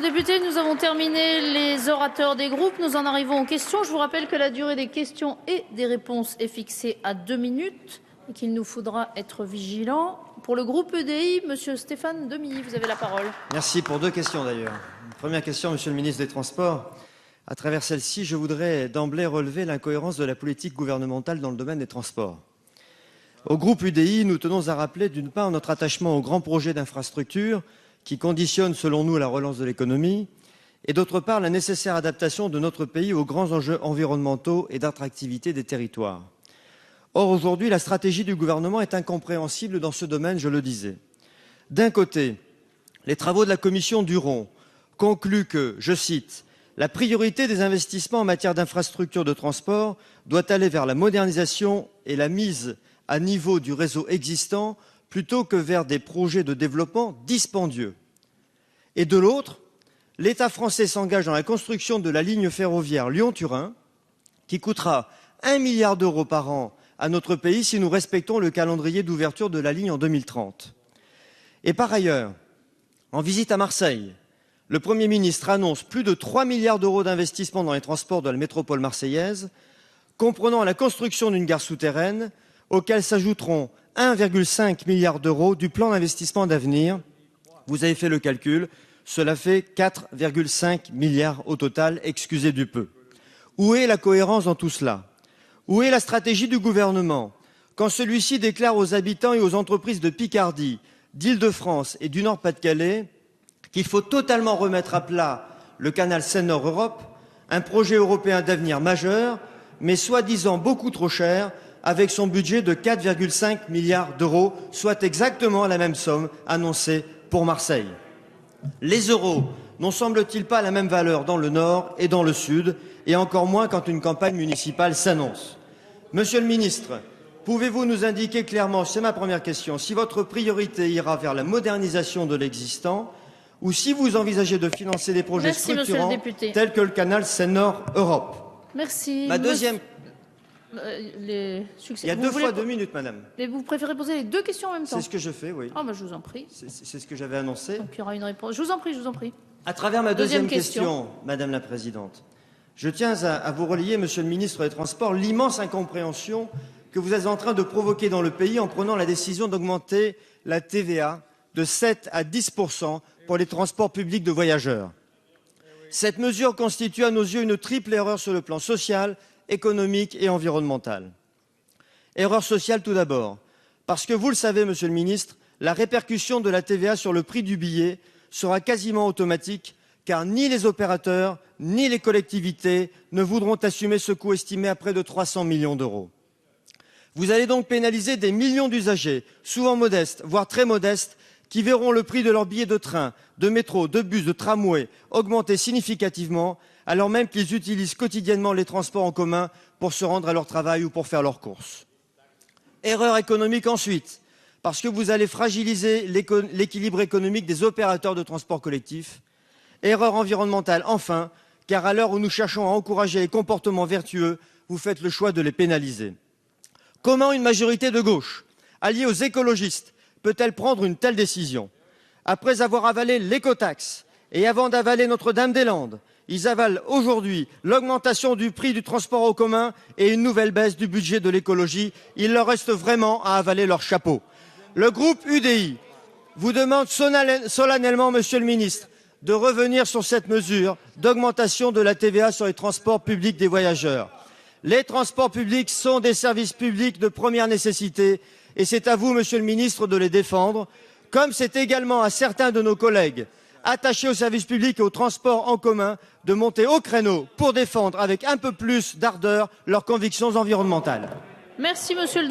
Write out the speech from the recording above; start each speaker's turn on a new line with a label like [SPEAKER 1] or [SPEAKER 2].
[SPEAKER 1] le député, nous avons terminé les orateurs des groupes. Nous en arrivons aux questions. Je vous rappelle que la durée des questions et des réponses est fixée à 2 minutes et qu'il nous faudra être vigilants. Pour le groupe EDI, Monsieur Stéphane Demilly, vous avez la parole.
[SPEAKER 2] Merci pour 2 questions d'ailleurs. Première question, Monsieur le ministre des Transports. À travers celle-ci, je voudrais d'emblée relever l'incohérence de la politique gouvernementale dans le domaine des transports. Au groupe UDI, nous tenons à rappeler d'une part notre attachement aux grands projets d'infrastructure qui conditionnent selon nous la relance de l'économie et d'autre part la nécessaire adaptation de notre pays aux grands enjeux environnementaux et d'attractivité des territoires. Or, aujourd'hui, la stratégie du gouvernement est incompréhensible dans ce domaine, je le disais. D'un côté, les travaux de la commission Duron concluent que, je cite, « La priorité des investissements en matière d'infrastructures de transport doit aller vers la modernisation et la mise à niveau du réseau existant plutôt que vers des projets de développement dispendieux. » Et de l'autre, l'État français s'engage dans la construction de la ligne ferroviaire Lyon-Turin, qui coûtera 1 milliard d'euros par an à notre pays si nous respectons le calendrier d'ouverture de la ligne en 2030. Et par ailleurs, en visite à Marseille, le Premier ministre annonce plus de 3 milliards d'euros d'investissement dans les transports de la métropole marseillaise, comprenant la construction d'une gare souterraine, auxquels s'ajouteront 1,5 milliard d'euros du plan d'investissement d'avenir. Vous avez fait le calcul, cela fait 4,5 milliards au total, excusez du peu. Où est la cohérence dans tout cela? Où est la stratégie du gouvernement quand celui-ci déclare aux habitants et aux entreprises de Picardie, d'Île-de-France et du Nord-Pas-de-Calais qu'il faut totalement remettre à plat le canal Seine-Nord-Europe, un projet européen d'avenir majeur, mais soi-disant beaucoup trop cher, avec son budget de 4,5 milliards d'euros, soit exactement la même somme annoncée pour Marseille. Les euros n'ont semble-t-il pas la même valeur dans le Nord et dans le Sud, et encore moins quand une campagne municipale s'annonce. Monsieur le ministre, pouvez-vous nous indiquer clairement, c'est ma première question, si votre priorité ira vers la modernisation de l'existant, ou si vous envisagez de financer des projets structurants tels que le canal Seine-Nord-Europe.
[SPEAKER 1] Merci.
[SPEAKER 2] Ma deuxième...
[SPEAKER 1] Il y
[SPEAKER 2] a 2 fois 2 minutes, madame.
[SPEAKER 1] Et vous préférez poser les 2 questions en même temps?
[SPEAKER 2] C'est ce que je fais, oui.
[SPEAKER 1] Ah, bah, je vous en prie.
[SPEAKER 2] C'est ce que j'avais annoncé.
[SPEAKER 1] Donc, il y aura une réponse. Je vous en prie, je vous en prie.
[SPEAKER 2] À travers ma deuxième question, madame la présidente, je tiens à vous relayer, monsieur le ministre des Transports, l'immense incompréhension que vous êtes en train de provoquer dans le pays en prenant la décision d'augmenter la TVA de 7 à 10% pour les transports publics de voyageurs. Cette mesure constitue à nos yeux une triple erreur sur le plan social, économique et environnemental. Erreur sociale tout d'abord, parce que vous le savez, monsieur le ministre, la répercussion de la TVA sur le prix du billet sera quasiment automatique, car ni les opérateurs ni les collectivités ne voudront assumer ce coût estimé à près de 300 millions d'euros. Vous allez donc pénaliser des millions d'usagers, souvent modestes, voire très modestes, qui verront le prix de leurs billets de train, de métro, de bus, de tramway augmenter significativement, alors même qu'ils utilisent quotidiennement les transports en commun pour se rendre à leur travail ou pour faire leurs courses. Erreur économique ensuite, parce que vous allez fragiliser l'équilibre économique des opérateurs de transport collectif. Erreur environnementale enfin, car à l'heure où nous cherchons à encourager les comportements vertueux, vous faites le choix de les pénaliser. Comment une majorité de gauche, alliée aux écologistes, peut-elle prendre une telle décision? Après avoir avalé l'écotaxe et avant d'avaler Notre-Dame-des-Landes, ils avalent aujourd'hui l'augmentation du prix du transport en commun et une nouvelle baisse du budget de l'écologie. Il leur reste vraiment à avaler leur chapeau. Le groupe UDI vous demande solennellement, monsieur le ministre, de revenir sur cette mesure d'augmentation de la TVA sur les transports publics des voyageurs. Les transports publics sont des services publics de première nécessité et c'est à vous, monsieur le ministre, de les défendre, comme c'est également à certains de nos collègues attachés aux services publics et aux transports en commun de monter au créneau pour défendre avec un peu plus d'ardeur leurs convictions environnementales.
[SPEAKER 1] Merci, monsieur le